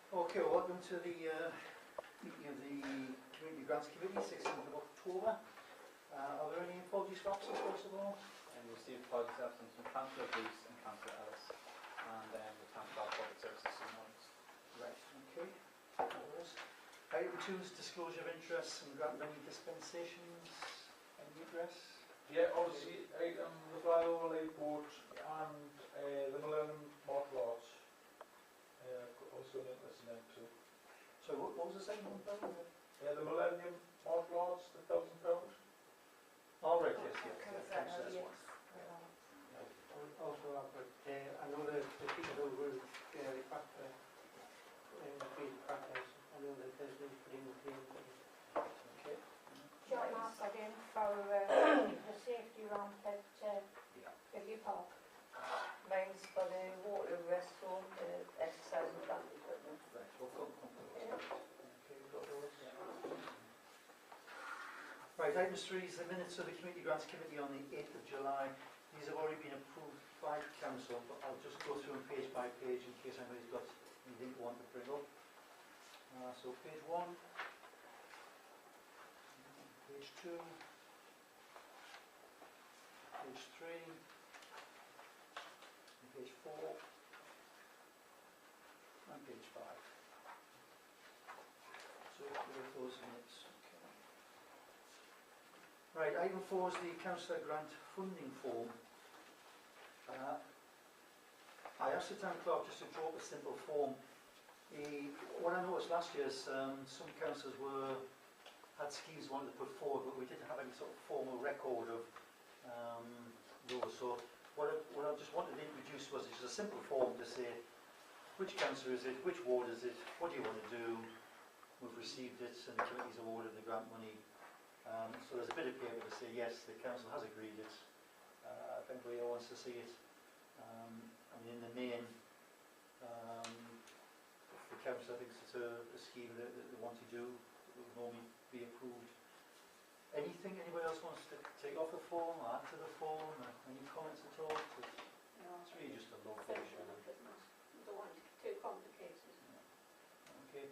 Okay, welcome to the meeting of the Community Grants Committee, 16th of October. Are there any apologies for absence, first of all? And we received apologies for absence from Councillor Blyth and Councillor Ellis, and the Council of Public Services this morning. Right, okay. Item 2 is disclosure of interests and grant money dispensations. Any address? Yeah, obviously, item the Fly Overlay Board and the Millennium Mark Lodge. Also interested in too. So what was the second one? The Millennium Mark Lodge, the £1,000. Oh, right, yes, yes. Councillor's Yes. one. Also, I know the people who will be practice, I know that there's been putting the claim. Okay. John asked again for the safety ramp at Biggie Park. Mine's for the water restroom, the exercise and that equipment. Right, we'll come to those. Okay, we've got those. Right, item 3 is the minutes of the Community Grants Committee on the 8th of July. These have already been approved by Council, but I'll just go through them page by page in case anybody's got anything they want to bring up. So page 1, page 2, page 3, and page 4, and page 5. So with those minutes. Right, item 4 is the Councillor Grant funding form. I asked the Town Clerk just to draw up a simple form. What I noticed last year is some councillors had schemes they wanted to put forward, but we didn't have any sort of formal record of those. So what I just wanted to introduce was just a simple form to say which councillor is it, which ward is it, what do you want to do, we've received it and the committee's awarded the grant money. So there's a bit of paper to say yes, the council has agreed it. If anybody wants to see it, I mean in the main, if the council thinks it's a scheme that they want to do, it will normally be approved. Anything anybody else wants to take off the form, or add to the form, or any comments at all? It's really just a location. Don't want it too complicated. Okay,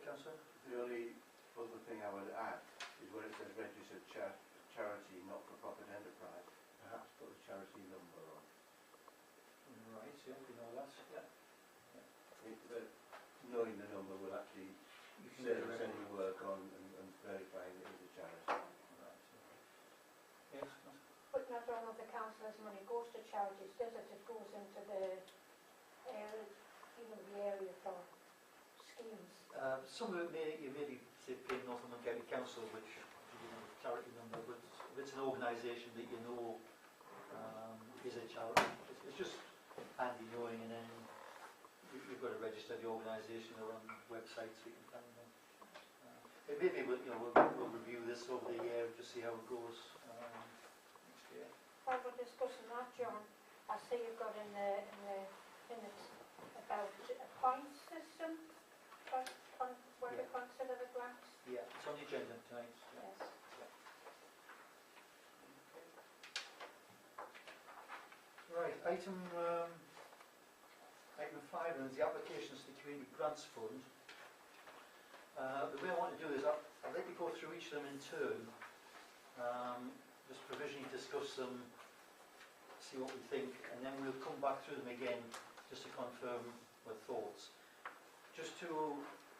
Councillor? The only other thing I would add is where it says registered charity, not-for-profit enterprise, perhaps put the charity number on. Right, yeah, we know that. Yeah. Knowing the number will actually You can save get us it. any work on and verifying it is a charity. Right. Yes. But not all of the councillors' money goes to charities, does it? It goes into the area, the area for schemes. Some of it you may be say paying Northumberland County Council, which you know, charity number, but if it's an organisation that you know is a charity, it's just handy knowing, and then you've got to register the organisation or on websites so you can find them. Maybe we'll review this over the year to see how it goes next year. While we're discussing that, John, I see you've got in the minutes about a point system where to consider the grants. Yeah, it's on the agenda tonight. Yeah. Yes. Right, item 5 is the applications to the Community Grants Fund. The way I want to do is I'd like to go through each of them in turn, just provisionally discuss them, see what we think, and then we'll come back through them again just to confirm our thoughts. Just to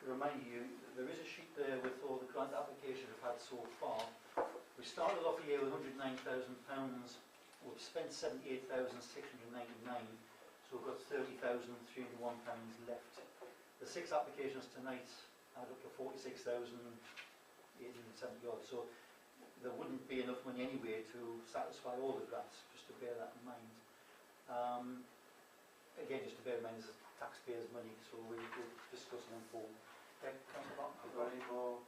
remind you, there is a sheet there with all the grant applications we've had so far. We started off the year with £109,000. We've spent £78,699, so we've got £30,301 left. The 6 applications tonight add up to £46,870 odd, so there wouldn't be enough money anyway to satisfy all the grants, just to bear that in mind. Again, just to bear in mind, this is taxpayers' money, so we'll discuss them forward. Okay, Councillor Barton? Are there any more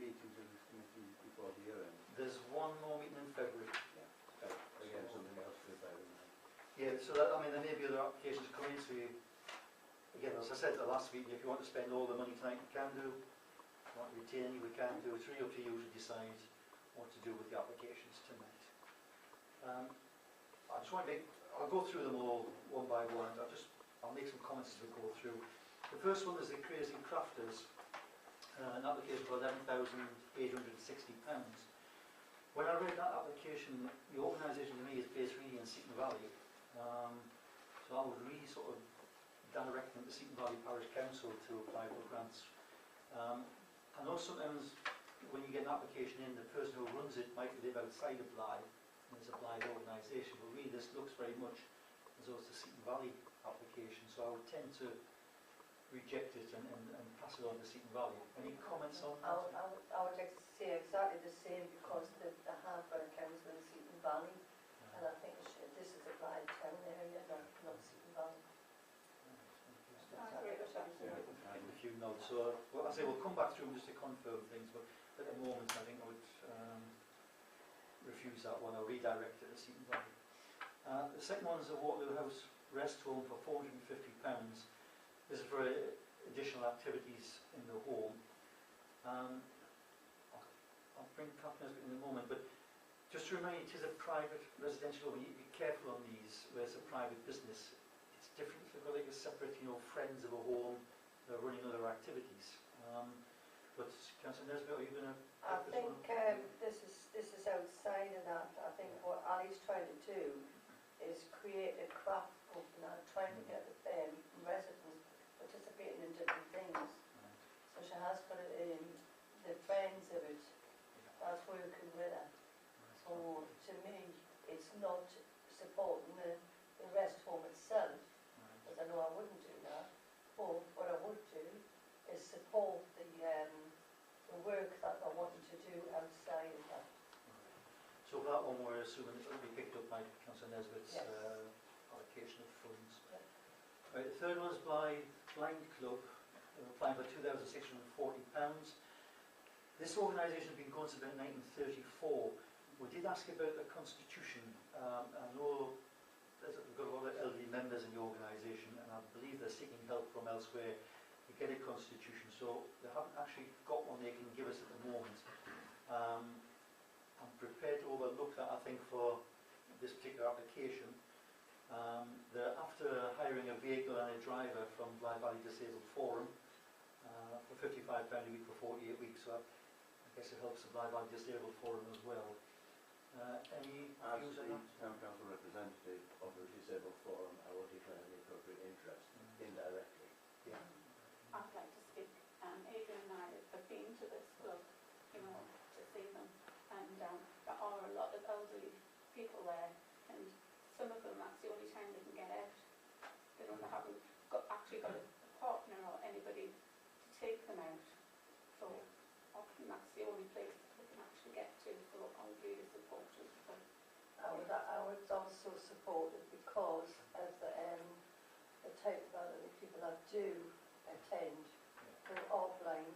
meetings of this committee before the year end? There's one more meeting in February. Again, something else to bear in mind. Yeah, so that, I mean, there may be other applications coming, so you, again, as I said the last meeting, if you want to spend all the money tonight, you can do. If you want to retain any, we can do. It's really up to you to decide what to do with the applications tonight. I just want to I'll go through them all one by one. I'll make some comments as we go through. The first one is the Crazy Crafters, an application for £11,860. When I read that application, the organisation to me is based really in Seaton Valley. So I would really sort of direct them to Seaton Valley Parish Council to apply for grants. I know sometimes when you get an application in, the person who runs it might live outside of Blyth, and it's a Blyth organisation, but really this looks very much as though it's a Seaton Valley application, so I would tend to reject it and pass it on to Seaton Valley. Any comments on I that? would like to say exactly the same because they have got a council in Seaton Valley, and I think this is a Blyth town area, not Seaton Valley. I agree with that. A few nods. So well, I say we'll come back through just to confirm things, but at the moment I think I would refuse that one. I'll redirect it to Seaton Valley. The second one is a Waterloo House rest home for £450. This is for additional activities in the home. I'll bring Captain in a moment, but just to remind you, it is a private residential home. You need to be careful on these where it's a private business. It's different if they've got like a separate, friends of a home that are running other activities. But Councillor Nesbitt, are you going to? I think this is outside of that. I think what Ali's trying to do is create a craft group now, trying to get the residents participating in different things. So she has got it in the friends of it. That's working with her. So to me, it's not supporting the rest home itself, because I know I wouldn't do that. But what I would do is support the work that they're wanting to do outside of that. So for that one, we're assuming it will be picked up by Councillor Nesbitt's Yes. allocation of funds. Yeah. Right, the third one is Blind Club, applying for £2,640. This organisation has been going since about 1934. We did ask about the constitution. I know we've got a lot of elderly members in the organisation, and I believe they're seeking help from elsewhere to get a constitution. So they haven't actually got one they can give us at the moment. I'm prepared to overlook that, I think, for this particular application. They're after hiring a vehicle and a driver from Blyth Valley Disabled Forum for £55 a week for 48 weeks. So I guess it helps the Blyth Valley Disabled Forum as well. Any As views the on that? Town Council representative of the Disabled Forum, I will declare the appropriate interest indirectly. Yeah. I'd like to speak. Adrian and I have been to this club, to see them, and there are a lot of elderly people there, and some of them, that's the only time they can get out. They haven't actually got a partner or anybody to take them out, so often that's the only place they can actually get to, so I'm really supportive of them. I would also support it because of the type of elderly people that do attend who are blind.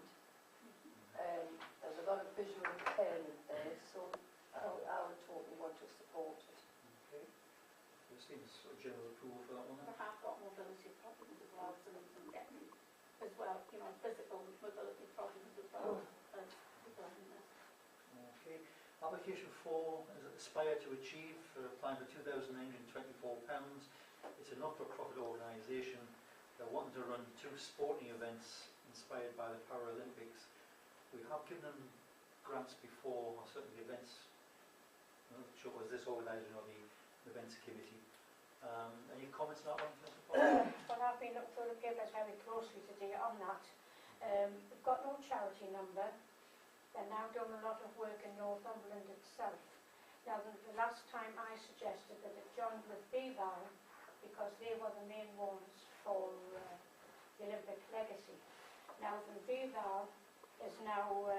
There's a lot of visual impairment there, so I would totally want to support it. Okay. There seems sort of general approval for that one. They have got mobility problems as well, some of them getting as well, physical mobility problems as well as the blindness. Okay. Application 4 is Aspire to Achieve, applying for £2,924. It's a not-for-profit organisation. They're wanting to run 2 sporting events inspired by the Paralympics. We have given them grants before, or certainly events. I'm not sure was this organisation or the events committee. Any comments on that one, Mr. Paul? Well, I've been looking through the papers very closely today on that. We've got no charity number. They're now doing a lot of work in Northumberland itself. Now, the last time I suggested that it joined with BVAL because they were the main ones for the Olympic legacy. Now, the BVAL is now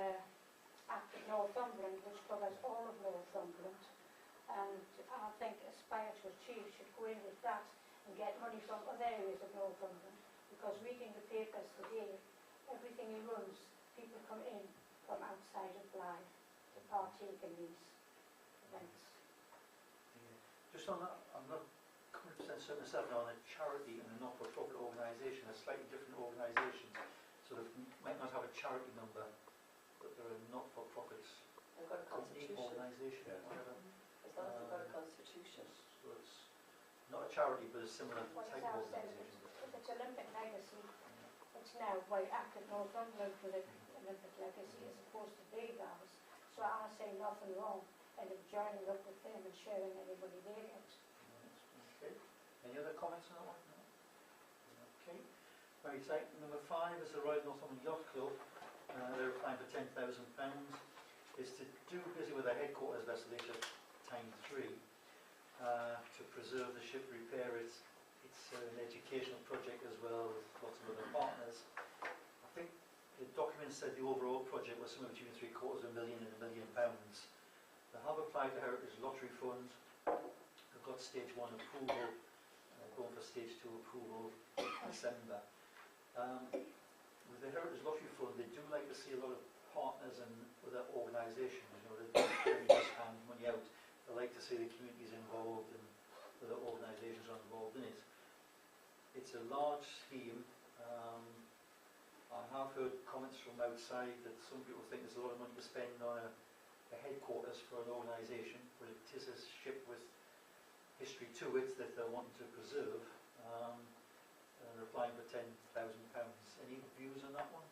active Northumberland, which covers all of Northumberland. And I think Aspire to Achieve should go in with that and get money from other areas of Northumberland. Because reading the papers today, everything he runs, people come in from outside of Blyth to partake in these events. Yeah. Just on that, I'm not 100% certain myself now on a charity and a not-for-profit organisation. They're slightly different organisations, so they might not have a charity number, but they're a not-for-profit They've got a company, constitution. organisation, Yeah. whatever. As long as they've got a constitution. So it's not a charity, but a similar What type is of ours then? organisation. If it's Olympic legacy, it's now by Act of Northumberland with a Olympic legacy as opposed to Blyth. So I say nothing wrong in them joining up with them and sharing anybody they get. Okay. Any other comments on that one? No? Okay. Right, item number 5 is the Royal Northumberland Yacht Club. They're applying for £10,000. It's to do busy with their headquarters vessel, Time 3, to preserve the ship, repair it. It's an educational project as well with lots of other partners. I think the document said the overall project was somewhere between £750,000 and £1 million. They have applied to Heritage Lottery Fund. They've got stage 1 approval, going for stage 2 approval in December. With the Heritage Lottery Fund, they do like to see a lot of partners and other organisations, you know, they don't just hand money out. They like to see the communities involved and other organisations are involved in it. It's a large scheme. I have heard comments from outside that some people think there's a lot of money to spend on a headquarters for an organisation, but it is a ship with history to it that they're wanting to preserve. And they're applying for £10,000. Any views on that one?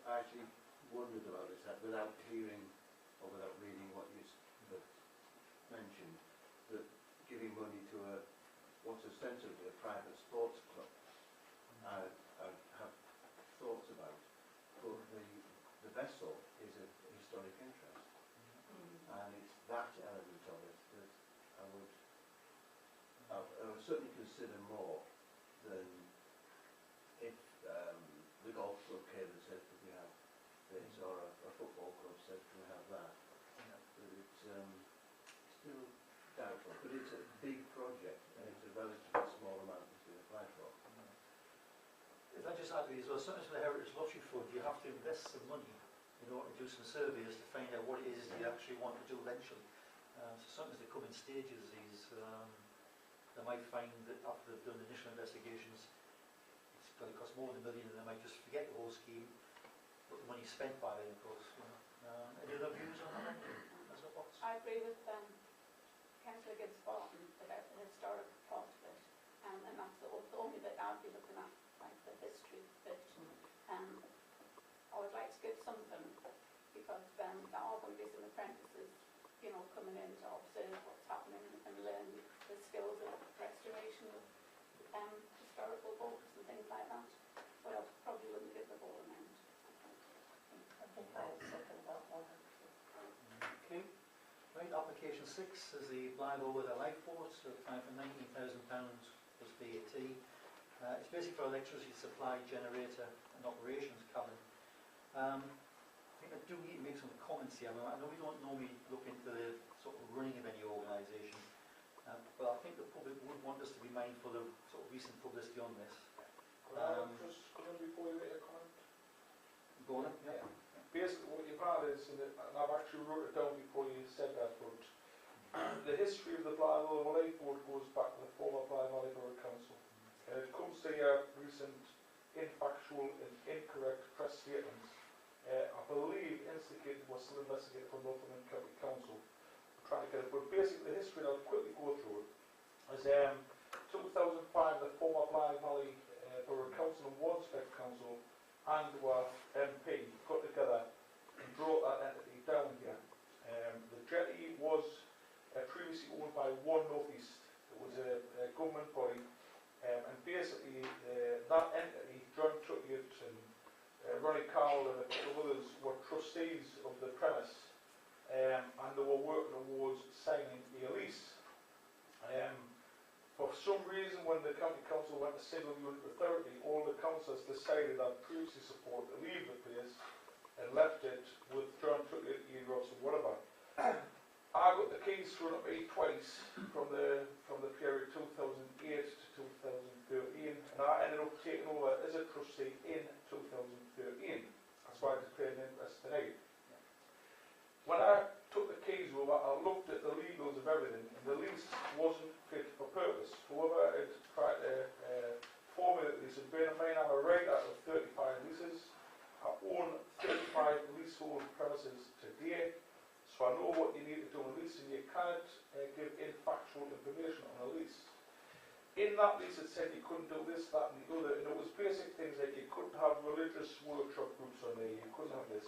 I actually wondered about this, without hearing or without reading what you mentioned, that giving money to what's ostensibly a private sports club, I have thoughts about, but the vessel is a historic interest, and it's that element of it that I would certainly consider more than if the golf club came and said, could we have this, or a football club said, can we have that. But it's still doubtful, but it's a big project and it's a relatively small amount that's been applied for. If I just add to these, well, sometimes with the Heritage Lottery Fund, you have to invest some money in order to do some surveys to find out what it is you actually want to do eventually. So sometimes they come in stages. They might find that after they've done initial investigations, it's going to cost more than £1 million, and they might just forget the whole scheme, but the money's spent by it, of course. You know. Any other views on that? I agree with Councillor Gibbs Barton about the historic part of it, and that's the only bit I'd be looking at, like the history bit. I would like to give something, because there are going to be some apprentices, you know, coming in to observe what's happening and learn the skills of restoration of historical boats and things like that. But I probably wouldn't give the whole amount. I think I would second that one. Okay. Right, application 6 is the Blyth with a lifeboat, so applying for £19,000 plus VAT. It's basically for electricity supply, generator and operations cabin. I think I do need to make some comments here. I know we don't normally look into the sort of running of any organisation, but I think the public would want us to be mindful of sort of recent publicity on this. Could I just come in before you make a comment? Go on, yeah. Basically what you've had is, and I've actually wrote it down before you said that, but the history of the Blyth Lifeboat goes back to the former Blyth Valley Borough Council. And it comes to your recent infactual and incorrect press statements. I believe instigated was still investigated from Northumberland County Council. I'm trying to get it, but basically the history, I'll quickly go through it, is 2005 the former Blyth Valley Borough Council and Waterspec Council and our MP got together and brought that entity down here. The jetty was previously owned by One North East. It was a government body, and basically that entity, John Tuckett and Ronnie Cowell and a couple of others, were trustees of the premise, and they were working towards signing a lease. For some reason, when the county council went to single unit authority, all the councillors decided that previously support to leave the place and left it with John Tuckett, Ian Ross and whatever. I got the keys thrown at me twice from the period 2008 to 2013, and I ended up taking over as a trustee in 2013. That's why I declared an interest tonight. When I took the keys over, I looked at the legals of everything, and the lease wasn't fit for purpose. Whoever had tried to formulate this, and bear in mind I'm a writer of 35 leases. I own 35 leasehold premises today, so I know what you need to do on a lease, and you can't give infactual information on a lease. in that lease it said you couldn't do this, that and the other, and it was basic things like you couldn't have religious workshop groups on there, you couldn't have this.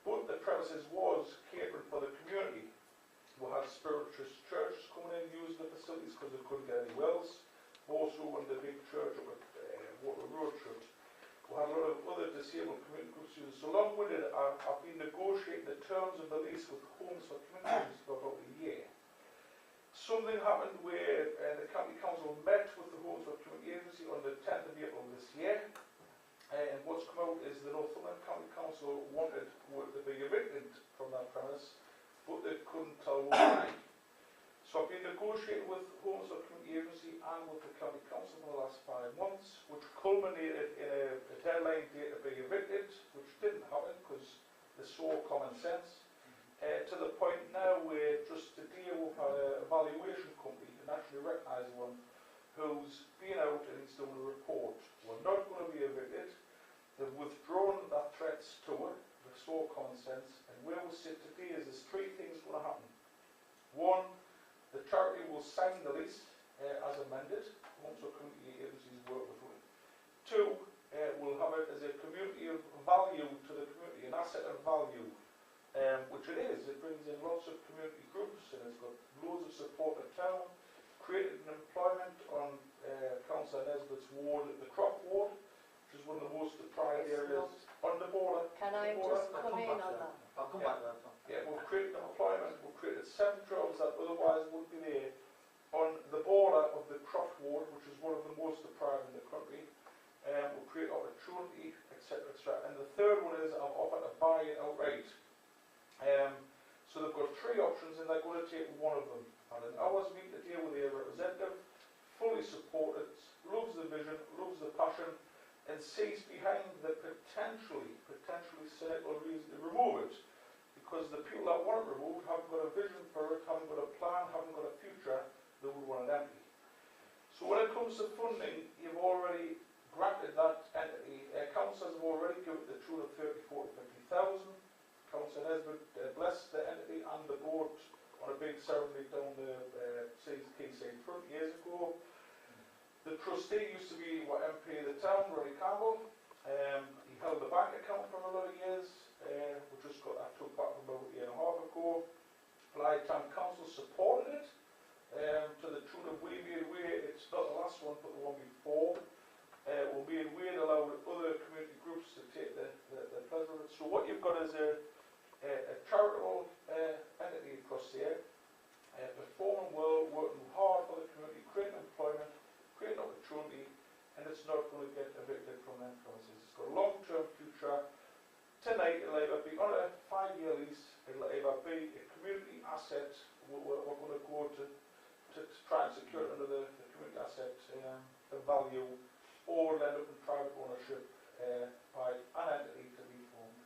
But the premises was catering for the community. We had spiritualist churches coming in using the facilities because they couldn't get anywhere else. Also in the big church up at Water Road Church. We had a lot of other disabled community groups using. So along with it, I've been negotiating the terms of the lease with Homes for Communities for about a year. Something happened where the county council met with the Homes for Community Agency on the 10th of April this year, and what's come out is the Northumberland County Council wanted to be evicted from that premise, but they couldn't tell why. So I've been negotiating with Homes for Community Agency and with the county council for the last 5 months, which culminated in a deadline date to be evicted, which didn't happen because they saw common sense. To the point now where just today we've had a valuation company, a nationally recognised one, who's been out and he's done a report. We're not going to be evicted. They've withdrawn that threats to it. They saw common sense. And where we sit today is there's 3 things going to happen. 1, the charity will sign the lease as amended. Homes for Community Agencies work with it. 2, we'll have it as a community of value to the community, an asset of value. Which it is. It brings in lots of community groups and it's got loads of support at town. Created an employment on Councillor Nesbitt's ward, the Crop Ward, which is one of the most deprived areas on the border. Can I just come in on that? I'll come back to that. Yeah, we've created employment, we've created 7 jobs that otherwise wouldn't be there on the border of the Crop Ward, which is one of the most deprived in the country. We'll create opportunity, etc., etc. And the third one is I've offered to buy it outright. So they've got 3 options and they're going to take one of them. Had an hour's meeting to deal with their representative, fully supported, loves the vision, loves the passion, and sees behind the potentially cynical reason to remove it. Because the people that want it removed haven't got a vision for it, haven't got a plan, haven't got a future, they would want it empty. So when it comes to funding, you've already granted that entity. Councillors have already given the tune of 30, 40, 50,000. Councillor Nesbitt blessed the entity and the board on a big ceremony down the Quayside front years ago. The trustee used to be MP of the town, Ronnie Campbell. He held the bank account for a lot of years. We just got that took back about a year and a half ago. Blyth Town Council supported it to the tune of we made way. It's not the last one, but the one before. We made way to allow other community groups to take the pleasure of it. So what you've got is a charitable entity across there, performing well, working hard for the community, creating employment, creating opportunity, and it's not going to get evicted from them premises. It's got a long-term future. Tonight it'll either be on a 5-year lease, it'll either be a community asset, we're going to go to try and secure it under the community asset value, or end up in private ownership by an entity to be formed.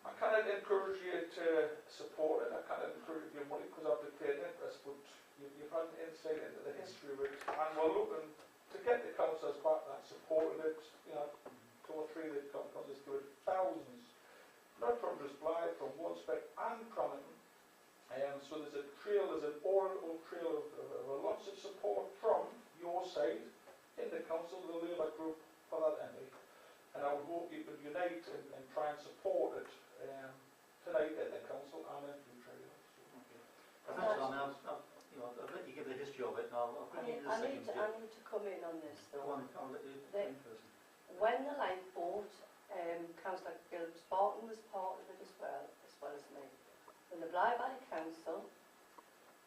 I cannot encourage you to support it, I cannot encourage you to give money because I've declared interest, but you've had an insight into the history of it, and we're looking to get the councillors back that supported it. You know, 2 or 3 of the councillors give it thousands, not from just Blyth, from Warspec and Cronington. So there's a trail, there's an oral trail of lots of support from your side in the council, the Labour group, for that entity. And I would hope you could unite and try and support it tonight in the council and in future. Thanks, I'll let you give the history of it, and I'll bring you in a second. I need to come in on this though. Go on, I'll let you in first. When the line bought, Councillor Gilbert Spartan was part of it as well as me. When the Blyth Valley Council,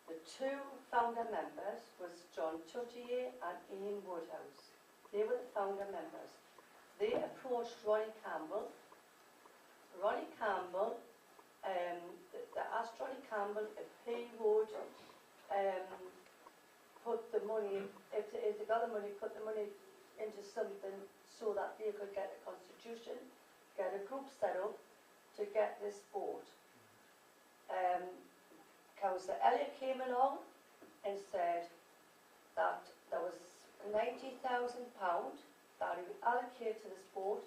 the 2 founder members was John Tuttier and Ian Woodhouse. They were the founder members. They approached Ronnie Campbell. Ronnie Campbell, they asked Ronnie Campbell if he would put the money, if they got the money, put the money into something so that they could get a constitution, get a group set up to get this board. Councillor Elliott came along and said that there was £90,000 that he would allocate to this board